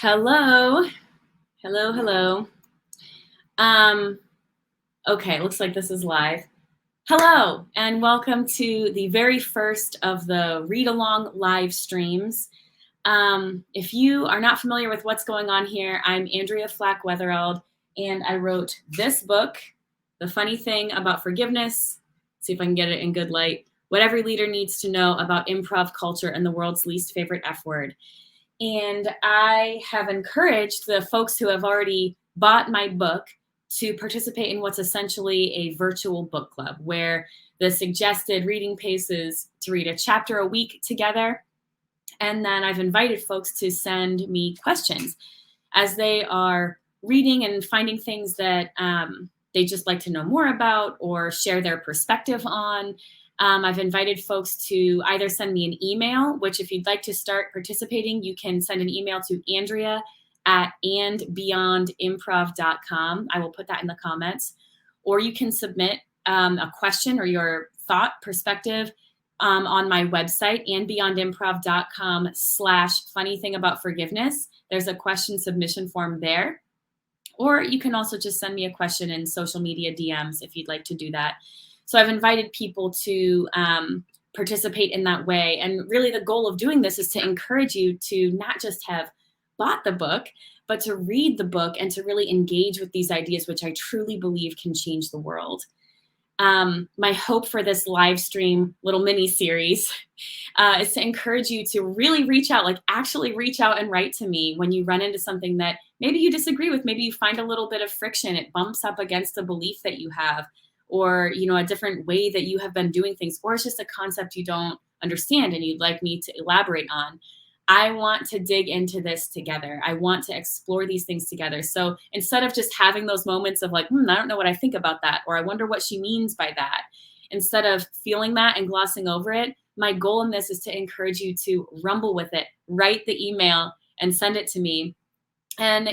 Hello. Hello, hello. Okay, looks like this is live. Hello, and welcome to the very first of the read-along live streams. If you are not familiar with what's going on here, I'm Andrea Flack-Wetherald, and I wrote this book, The Funny Thing About Forgiveness. See if I can get it in good light. What every leader needs to know about improv culture and the world's least favorite F word. And I have encouraged the folks who have already bought my book to participate in what's essentially a virtual book club, where the suggested reading pace is to read a chapter a week together. And then I've invited folks to send me questions as they are reading and finding things that they just like to know more about or share their perspective on. I've invited folks to either send me an email, which if you'd like to start participating, you can send an email to andrea@andbeyondimprov.com. I will put that in the comments. Or you can submit a question or your thought, perspective on my website, andbeyondimprov.com/funnythingaboutforgiveness. There's a question submission form there. Or you can also just send me a question in social media DMs if you'd like to do that. So I've invited people to participate in that way. And really the goal of doing this is to encourage you to not just have bought the book, but to read the book and to really engage with these ideas, which I truly believe can change the world. My hope for this live stream little mini series is to encourage you to really reach out, like actually reach out and write to me when you run into something that maybe you disagree with, maybe you find a little bit of friction, it bumps up against a belief that you have, or a different way that you have been doing things, or it's just a concept you don't understand and you'd like me to elaborate on. I want to dig into this together. I want to explore these things together. So instead of just having those moments of like, I don't know what I think about that, or I wonder what she means by that, instead of feeling that and glossing over it, my goal in this is to encourage you to rumble with it, write the email and send it to me. And,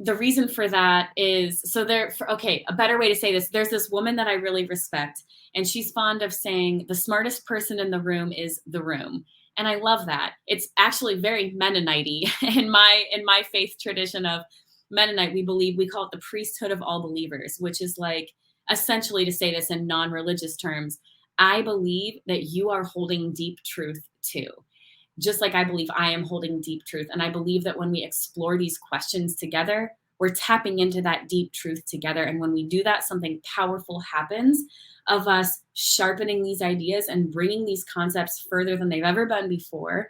the reason for that is, a better way to say this, there's this woman that I really respect, and she's fond of saying the smartest person in the room is the room. And I love that. It's actually very Mennonite in my faith tradition of Mennonite. We call it the priesthood of all believers, which is like essentially, to say this in non-religious terms, I believe that you are holding deep truth too. Just like I believe I am holding deep truth. And I believe that when we explore these questions together, we're tapping into that deep truth together. And when we do that, something powerful happens of us sharpening these ideas and bringing these concepts further than they've ever been before.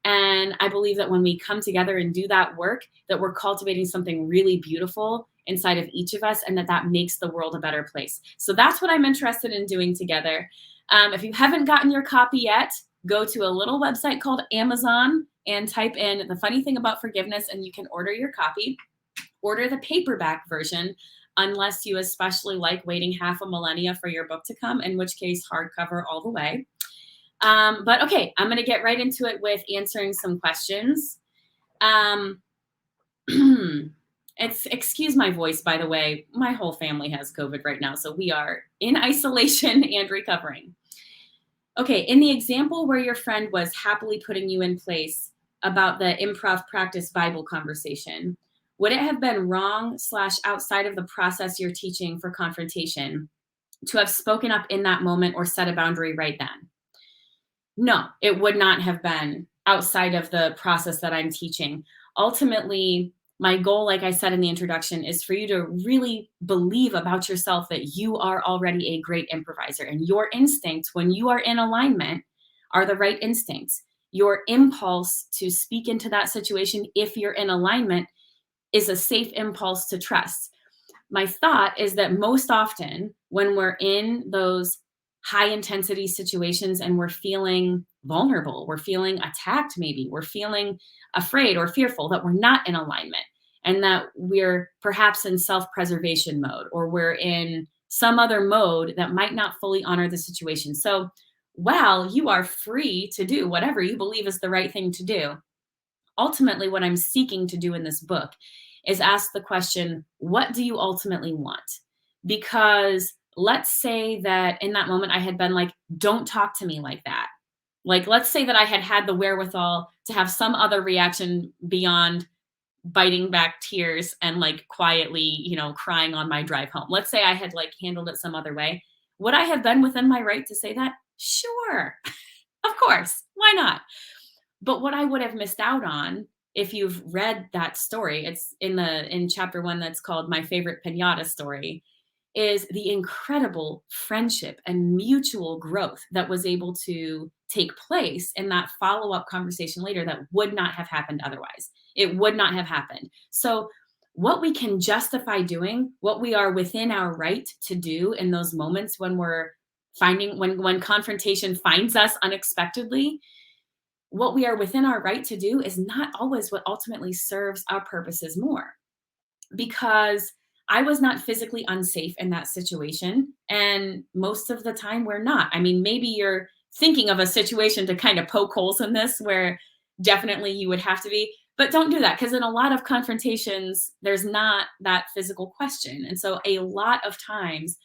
And I believe that when we come together and do that work, that we're cultivating something really beautiful inside of each of us, and that makes the world a better place. So that's what I'm interested in doing together. If you haven't gotten your copy yet, go to a little website called Amazon and type in The Funny Thing About Forgiveness, and you can order your copy. Order the paperback version, unless you especially like waiting half a millennia for your book to come, in which case hardcover all the way. But okay, I'm going to get right into it with answering some questions. Excuse my voice, by the way. My whole family has COVID right now, so we are in isolation and recovering. Okay, in the example where your friend was happily putting you in place about the improv practice Bible conversation, would it have been wrong / outside of the process you're teaching for confrontation to have spoken up in that moment or set a boundary right then? No, it would not have been outside of the process that I'm teaching. Ultimately, my goal, like I said in the introduction, is for you to really believe about yourself that you are already a great improviser, and your instincts when you are in alignment are the right instincts. Your impulse to speak into that situation, if you're in alignment, is a safe impulse to trust. My thought is that most often when we're in those high intensity situations and we're feeling vulnerable, we're feeling attacked, maybe we're feeling afraid or fearful, that we're not in alignment, and that we're perhaps in self-preservation mode, or we're in some other mode that might not fully honor the situation. So while you are free to do whatever you believe is the right thing to do, ultimately what I'm seeking to do in this book is ask the question, what do you ultimately want? Because let's say that in that moment I had been like, don't talk to me like that. Like, let's say that I had had the wherewithal to have some other reaction beyond biting back tears and like quietly, crying on my drive home. Let's say I had like handled it some other way. Would I have been within my right to say that? Sure. Of course. Why not? But what I would have missed out on, if you've read that story, it's in chapter 1 that's called My Favorite Pinata Story, is the incredible friendship and mutual growth that was able to take place in that follow-up conversation later that would not have happened otherwise. It would not have happened. So what we can justify doing, what we are within our right to do in those moments when we're finding when confrontation finds us unexpectedly, what we are within our right to do is not always what ultimately serves our purposes more. Because I was not physically unsafe in that situation. And most of the time, we're not. I mean, maybe you're thinking of a situation to kind of poke holes in this where definitely you would have to be, but don't do that because in a lot of confrontations, there's not that physical question. And so a lot of times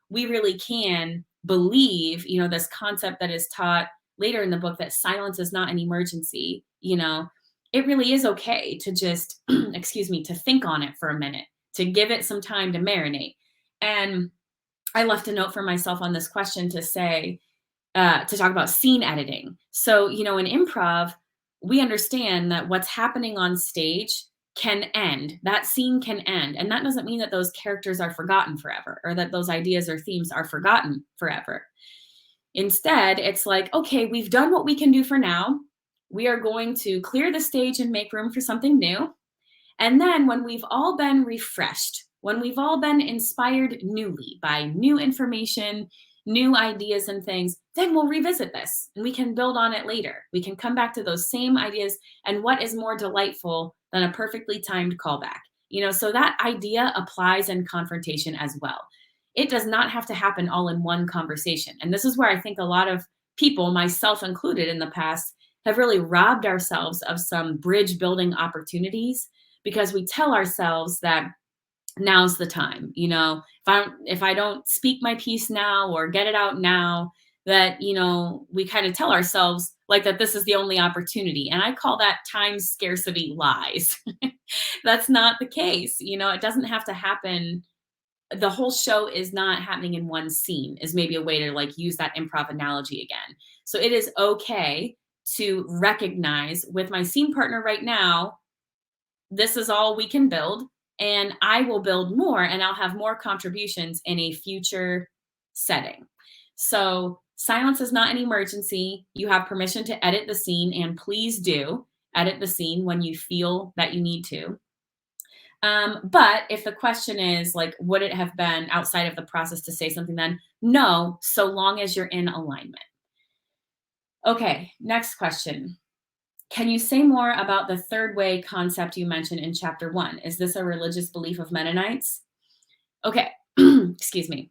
we really can believe, this concept that is taught later in the book that silence is not an emergency, it really is okay to just, excuse me, to think on it for a minute, to give it some time to marinate. And I left a note for myself on this question to say, to talk about scene editing. So, in improv, we understand that what's happening on stage can end. That scene can end. And that doesn't mean that those characters are forgotten forever or that those ideas or themes are forgotten forever. Instead, it's like, okay, we've done what we can do for now. We are going to clear the stage and make room for something new. And then when we've all been refreshed, when we've all been inspired newly by new information, new ideas and things, then we'll revisit this and we can build on it later. We can come back to those same ideas. And what is more delightful than a perfectly timed callback? So that idea applies in confrontation as well. It does not have to happen all in one conversation. And this is where I think a lot of people, myself included in the past, have really robbed ourselves of some bridge building opportunities because we tell ourselves that now's the time. If I don't speak my piece now or get it out now, that we kind of tell ourselves like that this is the only opportunity. And I call that time scarcity lies. That's not the case. It doesn't have to happen. The whole show is not happening in one scene, is maybe a way to like use that improv analogy again. So it is okay to recognize with my scene partner right now, this is all we can build, and I will build more and I'll have more contributions in a future setting. So silence is not an emergency. You have permission to edit the scene, and please do edit the scene when you feel that you need to. But if the question is like, would it have been outside of the process to say something then? No, so long as you're in alignment. Okay, next question. Can you say more about the third way concept you mentioned in chapter 1? Is this a religious belief of Mennonites? Okay, excuse me.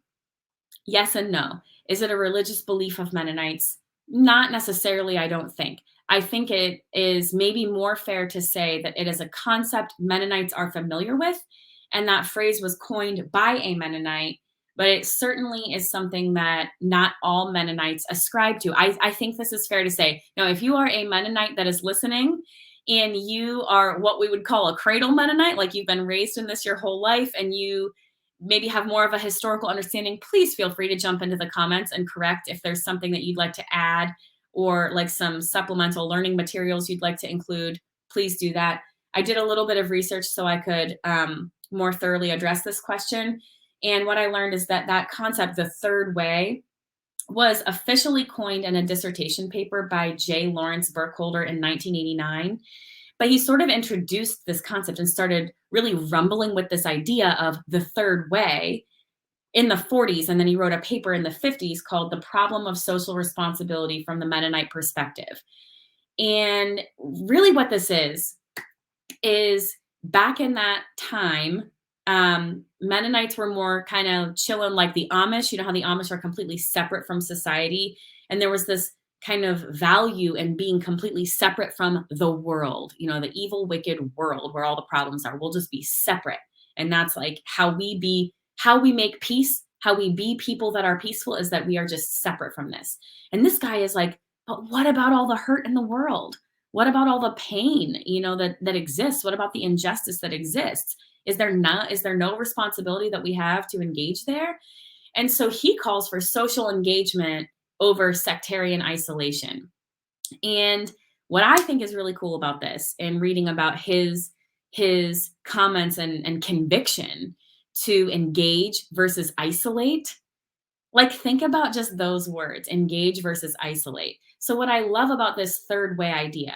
Yes and no. Is it a religious belief of Mennonites? Not necessarily, I don't think. I think it is maybe more fair to say that it is a concept Mennonites are familiar with, and that phrase was coined by a Mennonite, but it certainly is something that not all Mennonites ascribe to. I think this is fair to say. Now, if you are a Mennonite that is listening and you are what we would call a cradle Mennonite, like you've been raised in this your whole life and you maybe have more of a historical understanding, please feel free to jump into the comments and correct if there's something that you'd like to add or like some supplemental learning materials you'd like to include. Please do that. I did a little bit of research so I could more thoroughly address this question. And what I learned is that that concept, the third way, was officially coined in a dissertation paper by J. Lawrence Burkholder in 1989. But he sort of introduced this concept and started really rumbling with this idea of the third way in the 40s. And then he wrote a paper in the 50s called The Problem of Social Responsibility from the Mennonite Perspective. And really what this is back in that time, Mennonites were more kind of chilling like the Amish. You know how the Amish are completely separate from society. And there was this kind of value in being completely separate from the world, the evil, wicked world where all the problems are. We'll just be separate. And that's like how we make peace, how we be people that are peaceful is that we are just separate from this. And this guy is like, But what about all the hurt in the world? What about all the pain, that exists? What about the injustice that exists? Is there no responsibility that we have to engage there? And so he calls for social engagement over sectarian isolation. And what I think is really cool about this and reading about his comments and conviction to engage versus isolate, like, think about just those words, engage versus isolate. So, what I love about this third way idea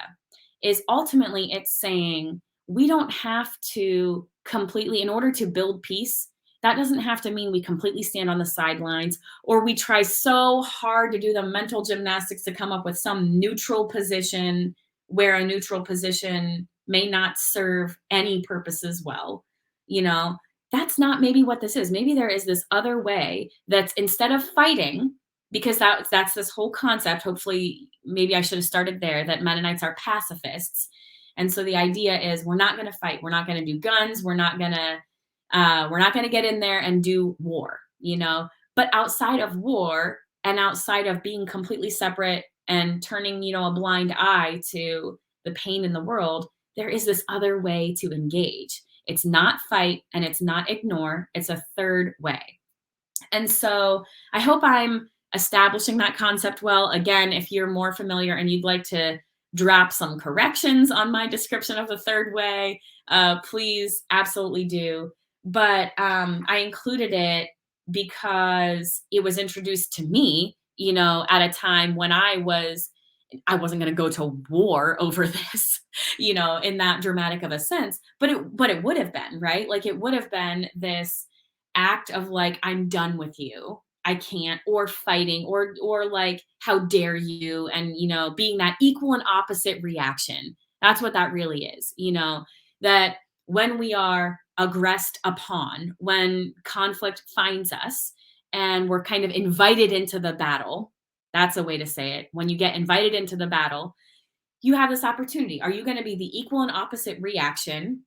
is ultimately it's saying we don't have to completely, in order to build peace, that doesn't have to mean we completely stand on the sidelines or we try so hard to do the mental gymnastics to come up with some neutral position where a neutral position may not serve any purposes well. You know, that's not maybe what this is. Maybe there is this other way that's instead of fighting, because that's this whole concept. Hopefully, maybe I should have started there that Mennonites are pacifists. And so the idea is we're not going to fight. We're not going to do guns. We're not going to get in there and do war. But outside of war and outside of being completely separate and turning, a blind eye to the pain in the world, there is this other way to engage. It's not fight and it's not ignore. It's a third way. And so I hope I'm establishing that concept well. Again, if you're more familiar and you'd like to drop some corrections on my description of the third way, please absolutely do. But I included it because it was introduced to me, at a time when I wasn't going to go to war over this, in that dramatic of a sense, but it would have been, right? Like it would have been this act of like, I'm done with you. I can't, or fighting, or like, how dare you? And being that equal and opposite reaction. That's what that really is, that when we are aggressed upon, when conflict finds us and we're kind of invited into the battle, that's a way to say it. When you get invited into the battle, you have this opportunity. Are you going to be the equal and opposite reaction?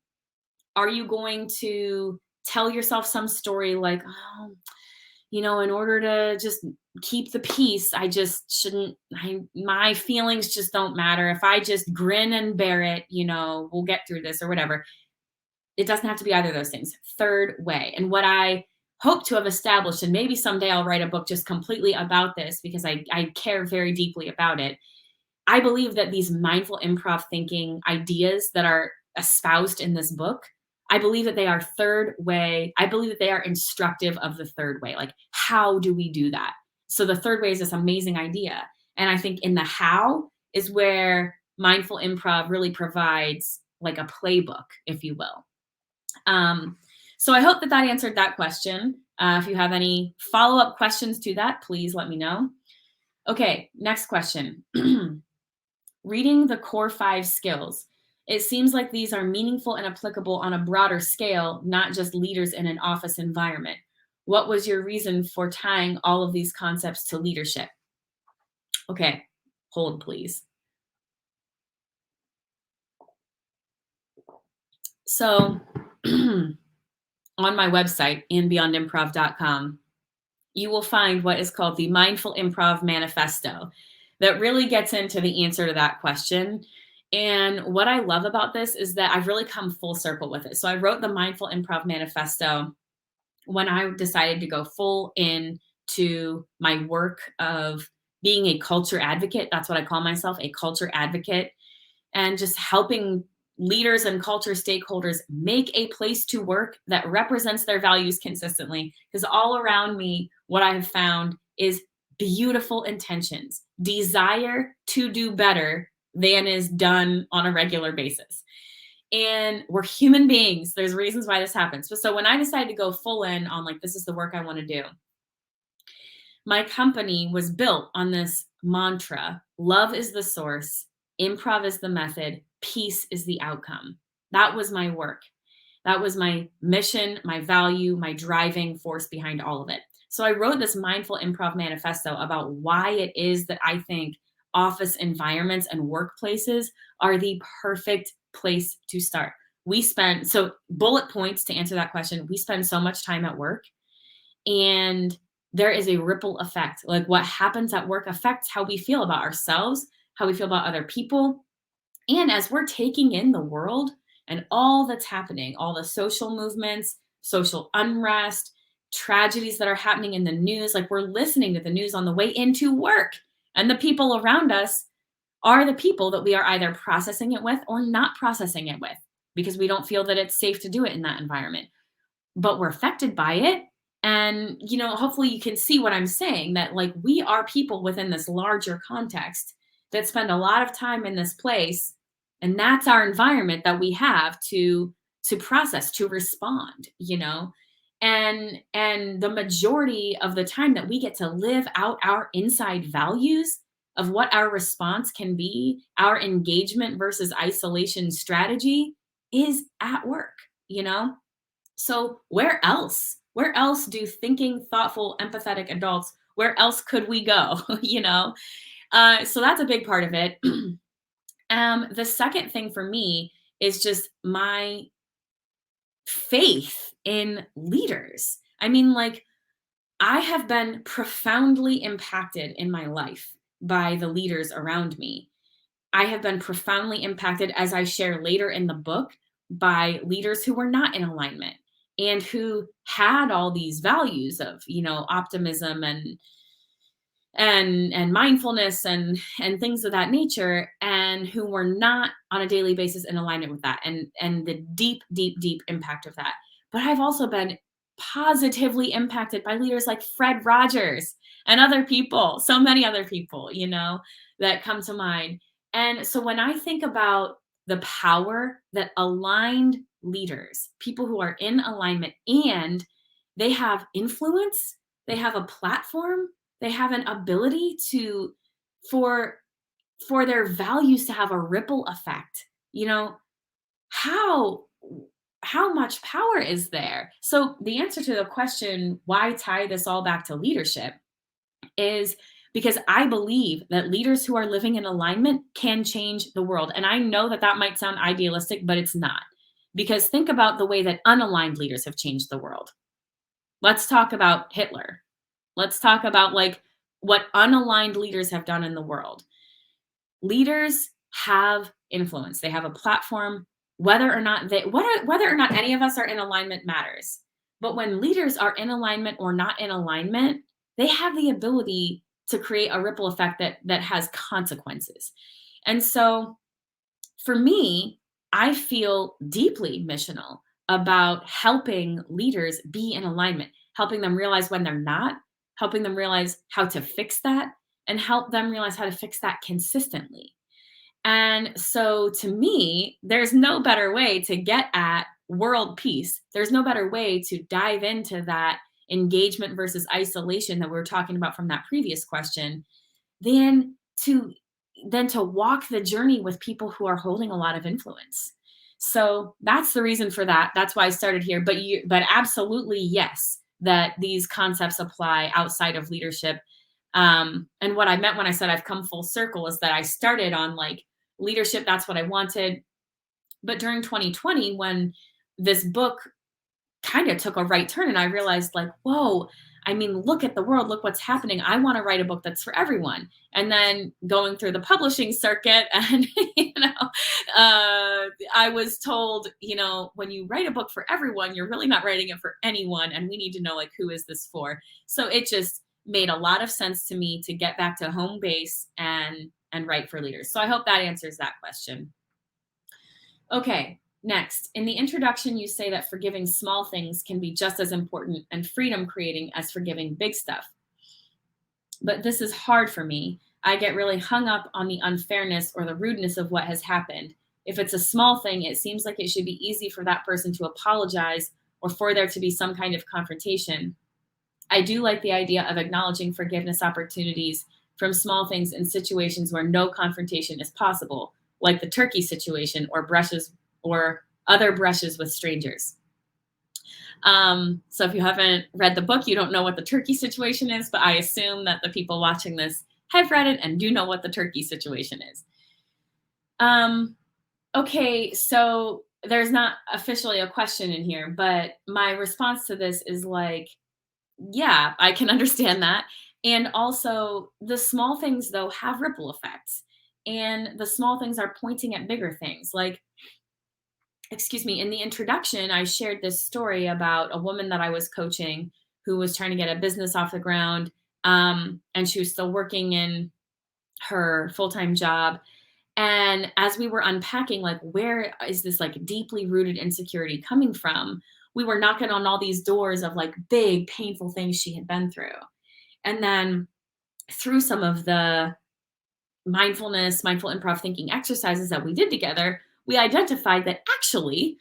Are you going to tell yourself some story like, oh, in order to just keep the peace, I just shouldn't, my feelings just don't matter. If I just grin and bear it, we'll get through this or whatever. It doesn't have to be either of those things. Third way. And what I hope to have established, and maybe someday I'll write a book just completely about this because I care very deeply about it. I believe that these mindful improv thinking ideas that are espoused in this book, I believe that they are third way. I believe that they are instructive of the third way. Like, how do we do that? So the third way is this amazing idea. And I think in the how is where mindful improv really provides like a playbook, if you will. So I hope that answered that question. If you have any follow-up questions to that, please let me know. Okay, next question. Reading the core 5 skills. It seems like these are meaningful and applicable on a broader scale, not just leaders in an office environment. What was your reason for tying all of these concepts to leadership? Okay, hold please. So on my website, andbeyondimprov.com, you will find what is called the Mindful Improv Manifesto that really gets into the answer to that question. And what I love about this is that I've really come full circle with it. So I wrote the Mindful Improv Manifesto when I decided to go full in to my work of being a culture advocate. That's what I call myself, a culture advocate, and just helping leaders and culture stakeholders make a place to work that represents their values consistently. Because all around me, what I have found is beautiful intentions, desire to do better than is done on a regular basis. And we're human beings. There's reasons why this happens. But so when I decided to go full in on like, this is the work I want to do, my company was built on this mantra: love is the source, improv is the method, peace is the outcome. That was my work. That was my mission, my value, my driving force behind all of it. So I wrote this Mindful Improv Manifesto about why it is that I think office environments and workplaces are the perfect place to start. So bullet points to answer that question, we spend so much time at work, and there is a ripple effect. Like what happens at work affects how we feel about ourselves, how we feel about other people. And as we're taking in the world and all that's happening, all the social movements, social unrest, tragedies that are happening in the news, like we're listening to the news on the way into work. And the people around us are the people that we are either processing it with or not processing it with because we don't feel that it's safe to do it in that environment. But we're affected by it. And, hopefully you can see what I'm saying, that like we are people within this larger context that spend a lot of time in this place. And that's our environment that we have to process, to respond, and the majority of the time that we get to live out our inside values of what our response can be, our engagement versus isolation strategy is at work, So where else? Where else do thinking, thoughtful, empathetic adults, where else could we go? So that's a big part of it. The second thing for me is just my faith in leaders. I mean, like, I have been profoundly impacted in my life by the leaders around me. I have been profoundly impacted, as I share later in the book, by leaders who were not in alignment and who had all these values of, optimism and mindfulness and things of that nature, and who were not on a daily basis in alignment with that, and the deep impact of that. But I've also been positively impacted by leaders like Fred Rogers and other people, so many other people, that come to mind. And so when I think about the power that aligned leaders, people who are in alignment, and they have influence, they have a platform, they have an ability for for their values to have a ripple effect. How how much power is there? So the answer to the question, why tie this all back to leadership, is because I believe that leaders who are living in alignment can change the world. And I know that that might sound idealistic, but it's not. Because think about the way that unaligned leaders have changed the world. Let's talk about Hitler. Let's talk about like what unaligned leaders have done in the world. Leaders have influence. They have a platform. Whether or not any of us are in alignment matters. But when leaders are in alignment or not in alignment, they have the ability to create a ripple effect that has consequences. And so for me, I feel deeply missional about helping leaders be in alignment, helping them realize when they're not, helping them realize how to fix that, and help them realize how to fix that consistently. And so to me, there's no better way to get at world peace. There's no better way to dive into that engagement versus isolation that we were talking about from that previous question than to walk the journey with people who are holding a lot of influence. So that's the reason for that. That's why I started here. But absolutely, yes, that these concepts apply outside of leadership. And what I meant when I said I've come full circle is that I started on like leadership. That's what I wanted. But during 2020, when this book kind of took a right turn and I realized like, whoa, I mean, look at the world, look what's happening. I want to write a book that's for everyone. And then going through the publishing circuit and, I was told, when you write a book for everyone, you're really not writing it for anyone. And we need to know like, who is this for? So it just made a lot of sense to me to get back to home base and write for leaders. So I hope that answers that question. Okay. Next, in the introduction, you say that forgiving small things can be just as important and freedom creating as forgiving big stuff. But this is hard for me. I get really hung up on the unfairness or the rudeness of what has happened. If it's a small thing, it seems like it should be easy for that person to apologize or for there to be some kind of confrontation. I do like the idea of acknowledging forgiveness opportunities from small things in situations where no confrontation is possible, like the turkey situation or other brushes with strangers. So if you haven't read the book, you don't know what the turkey situation is, but I assume that the people watching this have read it and do know what the turkey situation is. Okay, so there's not officially a question in here, but my response to this is like, Yeah, I can understand that. And also, the small things, though, have ripple effects. And the small things are pointing at bigger things. Like, excuse me, in the introduction, I shared this story about a woman that I was coaching who was trying to get a business off the ground. And she was still working in her full time job. And as we were unpacking, like, where is this like deeply rooted insecurity coming from? We were knocking on all these doors of like big, painful things she had been through. And then through some of the mindful improv thinking exercises that we did together, we identified that actually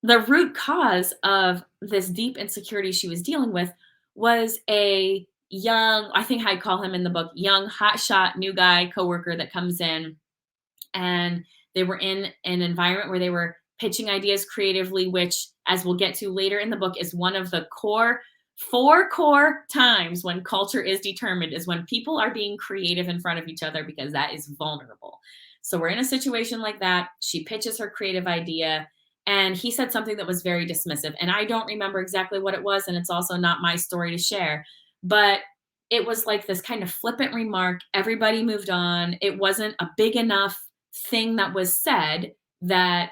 the root cause of this deep insecurity she was dealing with was a young, I think I call him in the book, young, hotshot, new guy coworker that comes in, and they were in an environment where they were pitching ideas creatively, which, as we'll get to later in the book, is one of the four core times when culture is determined, is when people are being creative in front of each other, because that is vulnerable. So we're in a situation like that. She pitches her creative idea, and he said something that was very dismissive. And I don't remember exactly what it was, and it's also not my story to share. But it was like this kind of flippant remark. Everybody moved on. It wasn't a big enough thing that was said that,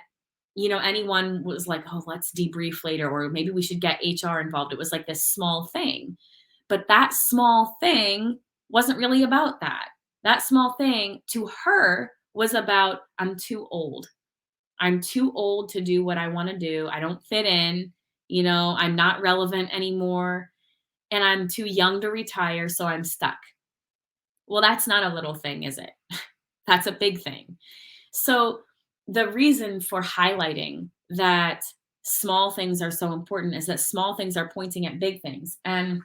anyone was like, oh, let's debrief later, or maybe we should get HR involved. It was like this small thing. But that small thing wasn't really about that. That small thing to her was about, I'm too old. I'm too old to do what I want to do. I don't fit in. I'm not relevant anymore. And I'm too young to retire. So I'm stuck. Well, that's not a little thing, is it? That's a big thing. So, the reason for highlighting that small things are so important is that small things are pointing at big things. And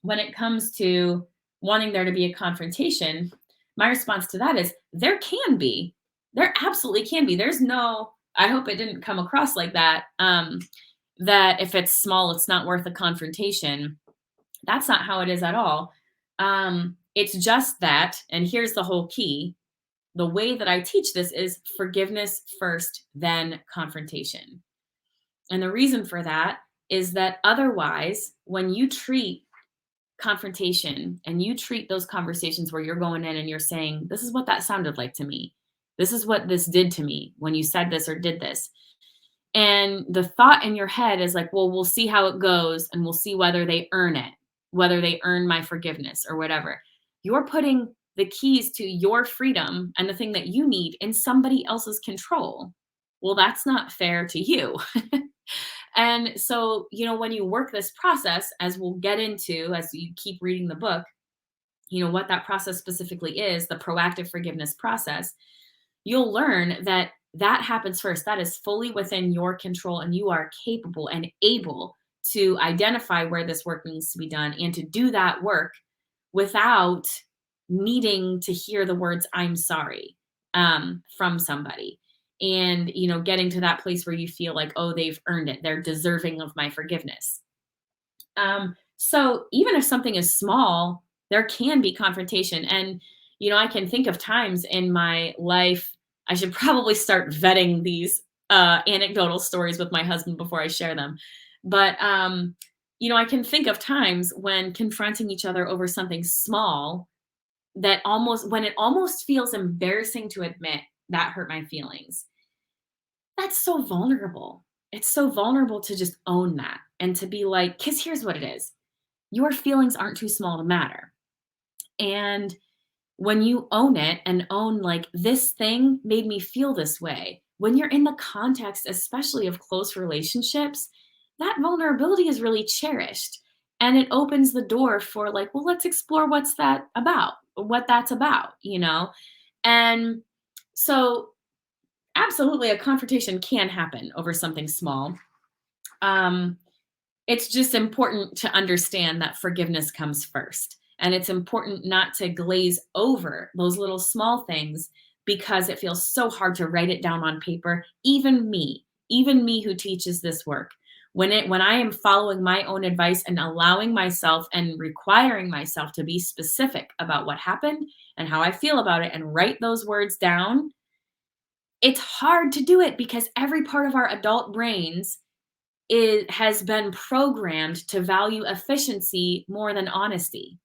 when it comes to wanting there to be a confrontation, my response to that is there can be. There absolutely can be. There's no, I hope it didn't come across like that, that if it's small, it's not worth a confrontation. That's not how it is at all. It's just that, and here's the whole key, the way that I teach this is forgiveness first, then confrontation. And the reason for that is that otherwise, when you treat confrontation and you treat those conversations where you're going in and you're saying, this is what that sounded like to me, this is what this did to me when you said this or did this. And the thought in your head is like, well, we'll see how it goes and we'll see whether they earn it, whether they earn my forgiveness or whatever. You're putting the keys to your freedom and the thing that you need in somebody else's control. Well, that's not fair to you. And so, when you work this process, as we'll get into as you keep reading the book, what that process specifically is, the proactive forgiveness process, you'll learn that that happens first. That is fully within your control, and you are capable and able to identify where this work needs to be done and to do that work without needing to hear the words "I'm sorry" from somebody. And getting to that place where you feel like, oh, they've earned it, they're deserving of my forgiveness. So even if something is small, there can be confrontation. And, I can think of times in my life, I should probably start vetting these anecdotal stories with my husband before I share them. But, I can think of times when confronting each other over something small when it almost feels embarrassing to admit that hurt my feelings. That's so vulnerable. It's so vulnerable to just own that and to be like, because here's what it is, your feelings aren't too small to matter. And when you own it and own, like, this thing made me feel this way, when you're in the context, especially of close relationships, that vulnerability is really cherished. And it opens the door for, like, well, let's explore what that's about. And so, absolutely, a confrontation can happen over something small. Um, it's just important to understand that forgiveness comes first. And it's important not to glaze over those little small things because it feels so hard to write it down on paper. Even me who teaches this work, when I am following my own advice and allowing myself and requiring myself to be specific about what happened and how I feel about it and write those words down, it's hard to do it because every part of our adult brains it has been programmed to value efficiency more than honesty.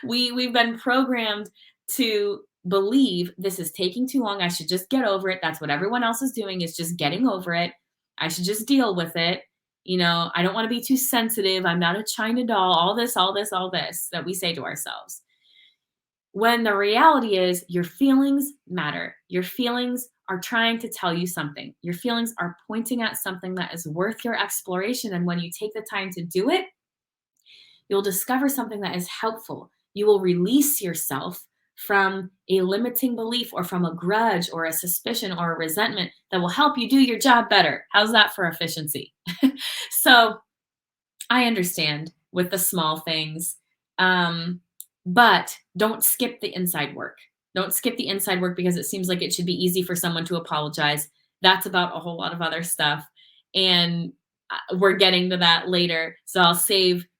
We've been programmed to believe this is taking too long. I should just get over it. That's what everyone else is doing, is just getting over it. I should just deal with it. I don't want to be too sensitive. I'm not a China doll. All this that we say to ourselves. When the reality is your feelings matter. Your feelings are trying to tell you something. Your feelings are pointing at something that is worth your exploration. And when you take the time to do it, you'll discover something that is helpful. You will release yourself from a limiting belief or from a grudge or a suspicion or a resentment that will help you do your job better. How's that for efficiency? So I understand with the small things, but don't skip the inside work. Don't skip the inside work because it seems like it should be easy for someone to apologize. That's about a whole lot of other stuff. And we're getting to that later. So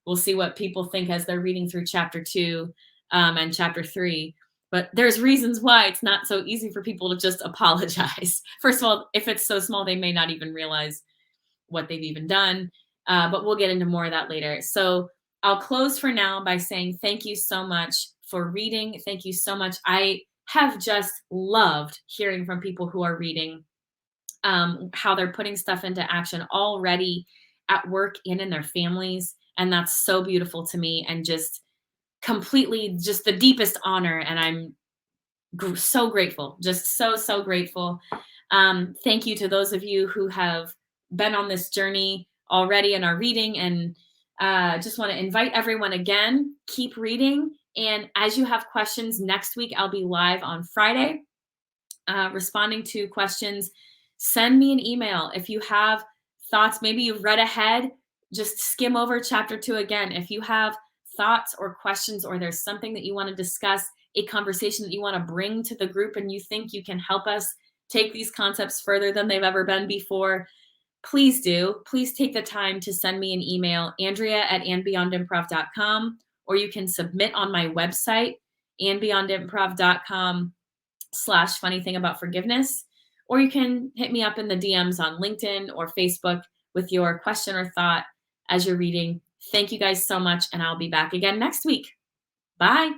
we'll see what people think as they're reading through chapter 2 and chapter 3. But there's reasons why it's not so easy for people to just apologize. First of all, if it's so small, they may not even realize what they've even done. But we'll get into more of that later. So I'll close for now by saying thank you so much for reading. Thank you so much. I have just loved hearing from people who are reading, how they're putting stuff into action already at work and in their families. And that's so beautiful to me, and just completely just the deepest honor. And I'm so grateful, just so grateful. Thank you to those of you who have been on this journey already and are reading. And just want to invite everyone again, keep reading. And as you have questions next week, I'll be live on Friday responding to questions. Send me an email. If you have thoughts, maybe you've read ahead, just skim over chapter 2 again. If you have thoughts or questions, or there's something that you want to discuss, a conversation that you want to bring to the group, and you think you can help us take these concepts further than they've ever been before, please do. Please take the time to send me an email, andrea@andbeyondimprov.com, or you can submit on my website, andbeyondimprov.com/funny thing about forgiveness, or you can hit me up in the DMs on LinkedIn or Facebook with your question or thought as you're reading. Thank you guys so much, and I'll be back again next week. Bye.